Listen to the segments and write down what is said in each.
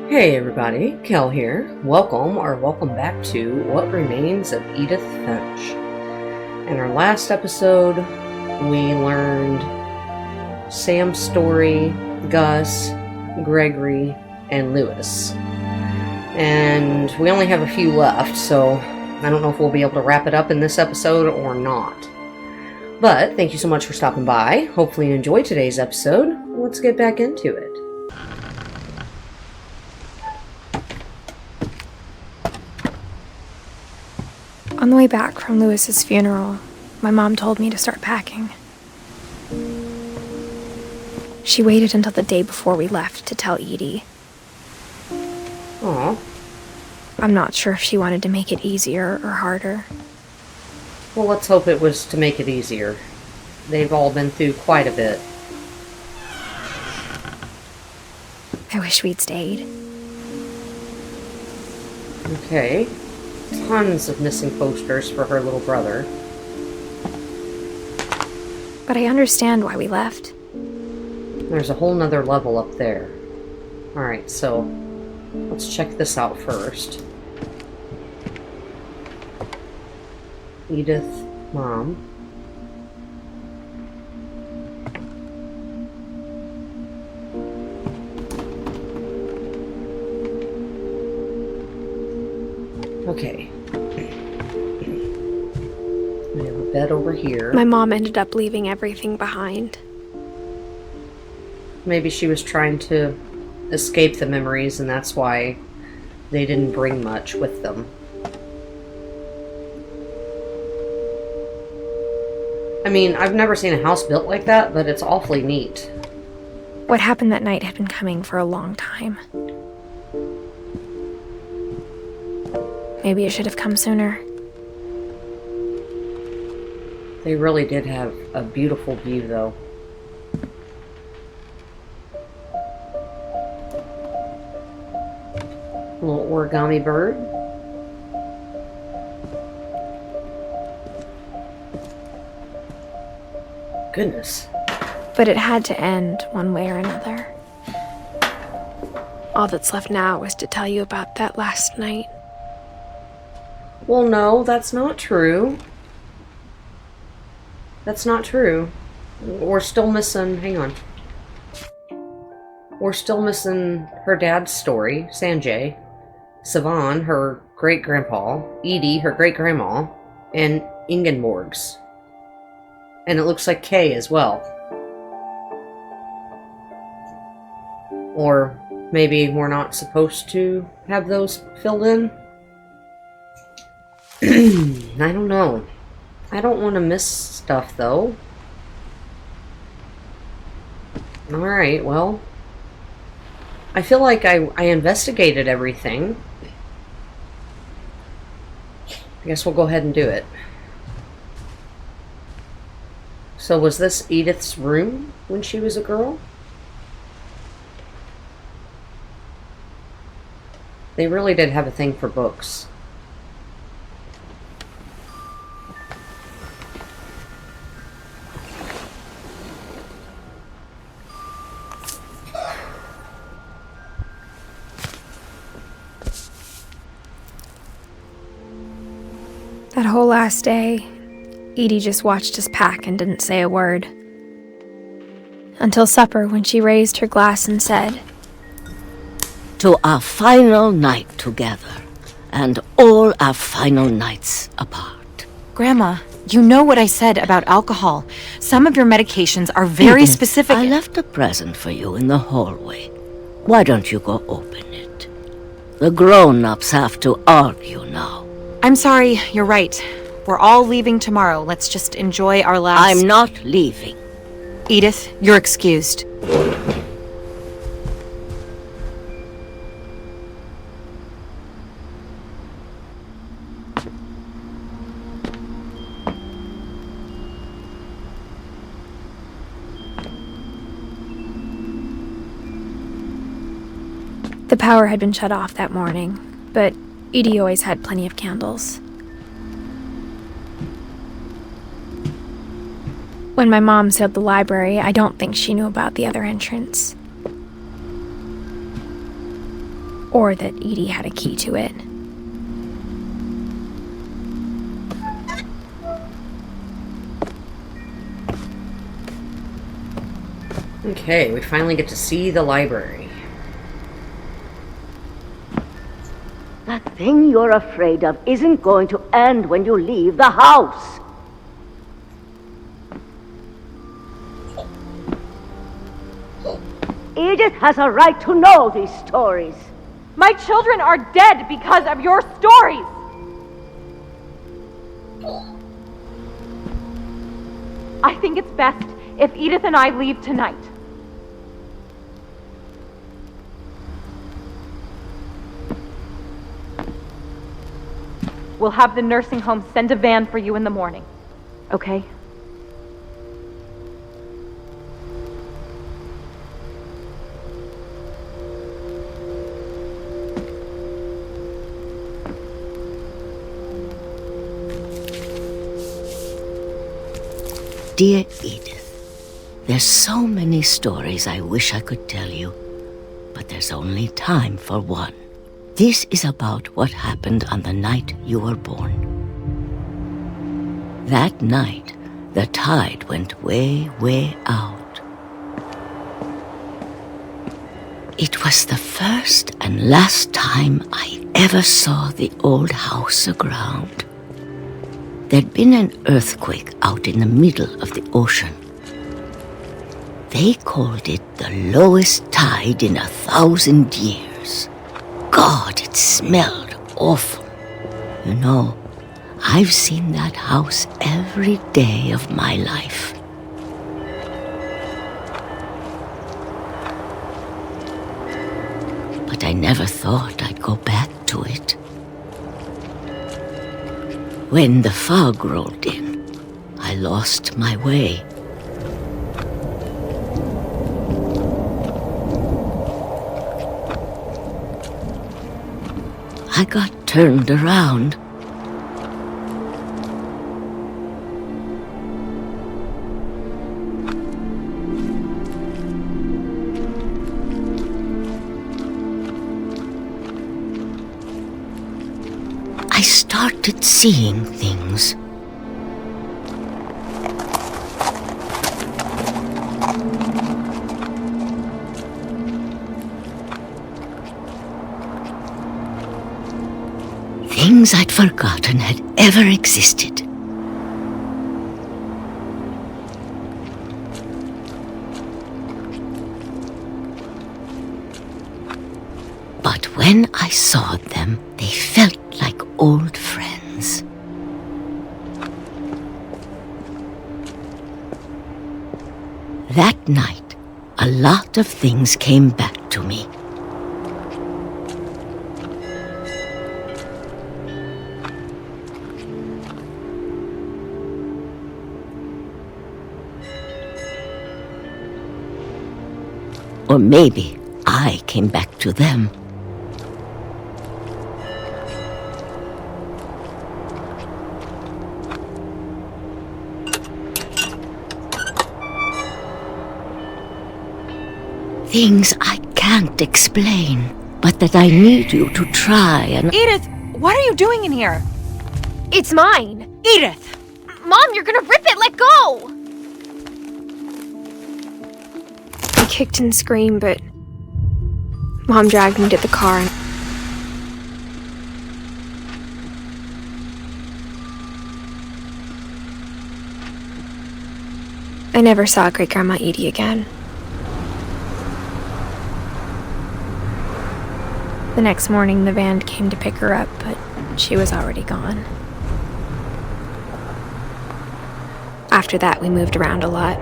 Hey everybody, Kel here. Welcome back to What Remains of Edith Finch. In our last episode, we learned Sam's story, Gus, Gregory, and Lewis. And we only have a few left, so I don't know if we'll be able to wrap it up in this episode or not. But thank you so much for stopping by. Hopefully you enjoyed today's episode. Let's get back into it. On the way back from Lewis's funeral, my mom told me to start packing. She waited until the day before we left to tell Edie. Aw. I'm not sure if she wanted to make it easier or harder. Well, let's hope it was to make it easier. They've all been through quite a bit. I wish we'd stayed. Okay. Tons of missing posters for her little brother. But I understand why we left. There's a whole nother level up there. Alright, so let's check this out first. Edith, Mom. Okay. We have a bed over here. My mom ended up leaving everything behind. Maybe she was trying to escape the memories, and that's why they didn't bring much with them. I mean, I've never seen a house built like that, but it's awfully neat. What happened that night had been coming for a long time. Maybe it should have come sooner. They really did have a beautiful view, though. A little origami bird. Goodness. But it had to end one way or another. All that's left now is to tell you about that last night. Well, no, that's not true. That's not true. We're still missing... Hang on. We're still missing her dad's story, Sanjay. Sivan, her great-grandpa. Edie, her great-grandma. And Ingeborg's. And it looks like Kay as well. Or maybe we're not supposed to have those filled in? I don't know. I don't want to miss stuff, though. Alright, well. I feel like I investigated everything. I guess we'll go ahead and do it. So was this Edith's room when she was a girl? They really did have a thing for books. That whole last day, Edie just watched us pack and didn't say a word. Until supper, when she raised her glass and said, "To our final night together, and all our final nights apart." Grandma, you know what I said about alcohol. Some of your medications are very specific. I left a present for you in the hallway. Why don't you go open it? The grown-ups have to argue now. I'm sorry, you're right. We're all leaving tomorrow. Let's just enjoy our last... I'm not leaving. Edith, you're excused. The power had been shut off that morning, but Edie always had plenty of candles. When my mom sealed the library, I don't think she knew about the other entrance. or that Edie had a key to it. Okay, we finally get to see the library. That thing you're afraid of isn't going to end when you leave the house. Edith has a right to know these stories. My children are dead because of your stories! I think it's best if Edith and I leave tonight. We'll have the nursing home send a van for you in the morning, okay? Dear Edith, there's so many stories I wish I could tell you, but there's only time for one. This is about what happened on the night you were born. That night, the tide went way, way out. It was the first and last time I ever saw the old house aground. There'd been an earthquake out in the middle of the ocean. They called it the lowest tide in 1,000 years. God, it smelled awful. You know, I've seen that house every day of my life. But I never thought I'd go back to it. When the fog rolled in, I lost my way. I got turned around. I started seeing things. Things I'd forgotten had ever existed. But when I saw them, they felt like old friends. That night, a lot of things came back to me. Or maybe I came back to them. Things I can't explain, but that I need you to try and... Edith, what are you doing in here? It's mine! Edith! Mom, you're gonna rip it! Let go! I kicked and screamed, but Mom dragged me to the car and I never saw Great-Grandma Edie again. The next morning, the van came to pick her up, but she was already gone. After that, we moved around a lot.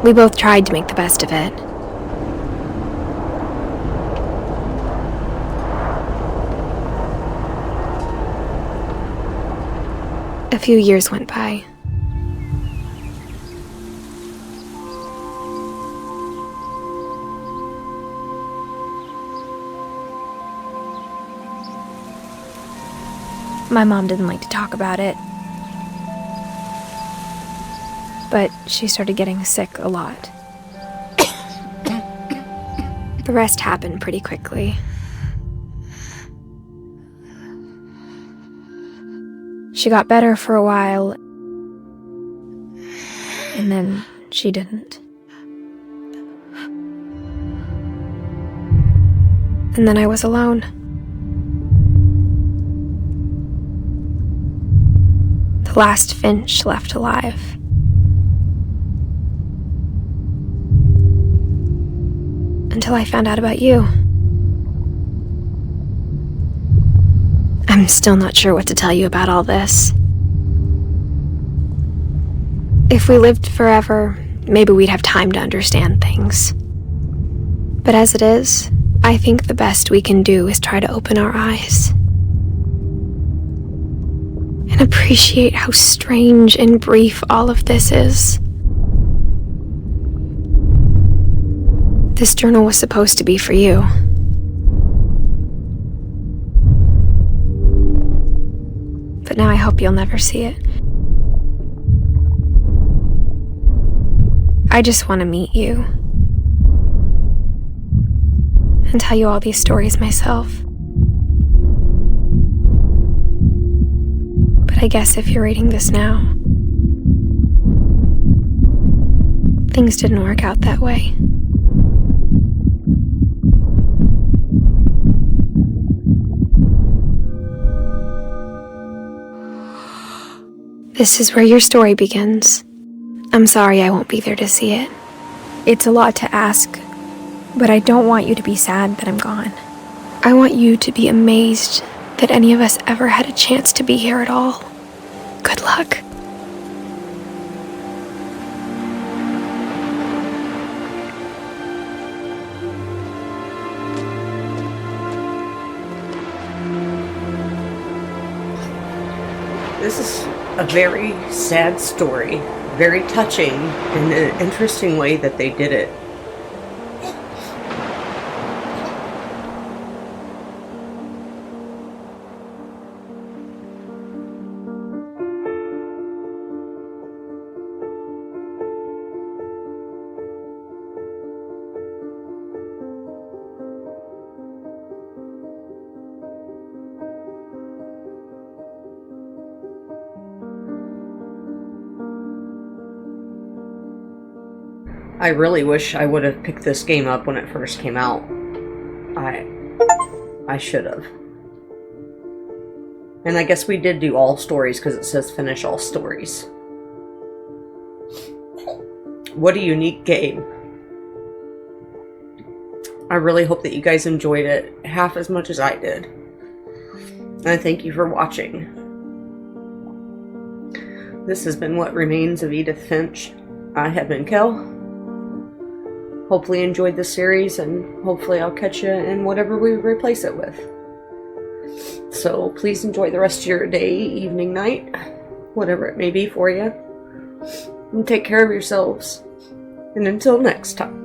We both tried to make the best of it. A few years went by. My mom didn't like to talk about it. but she started getting sick a lot. The rest happened pretty quickly. She got better for a while, and then she didn't. And then I was alone. The last Finch left alive. Until I found out about you. I'm still not sure what to tell you about all this. If we lived forever, maybe we'd have time to understand things. But as it is, I think the best we can do is try to open our eyes. And appreciate how strange and brief all of this is. This journal was supposed to be for you. But now I hope you'll never see it. I just want to meet you. And tell you all these stories myself. But I guess if you're reading this now, things didn't work out that way. This is where your story begins. I'm sorry I won't be there to see it. It's a lot to ask, but I don't want you to be sad that I'm gone. I want you to be amazed that any of us ever had a chance to be here at all. Good luck. This is a very sad story, very touching in an interesting way that they did it. I really wish I would have picked this game up when it first came out. I should have. And I guess we did do all stories because it says finish all stories. What a unique game. I really hope that you guys enjoyed it half as much as I did. And thank you for watching. This has been What Remains of Edith Finch. I have been Kel. Hopefully you enjoyed the series, and hopefully I'll catch you in whatever we replace it with. So please enjoy the rest of your day, evening, night, whatever it may be for you. And take care of yourselves. And until next time.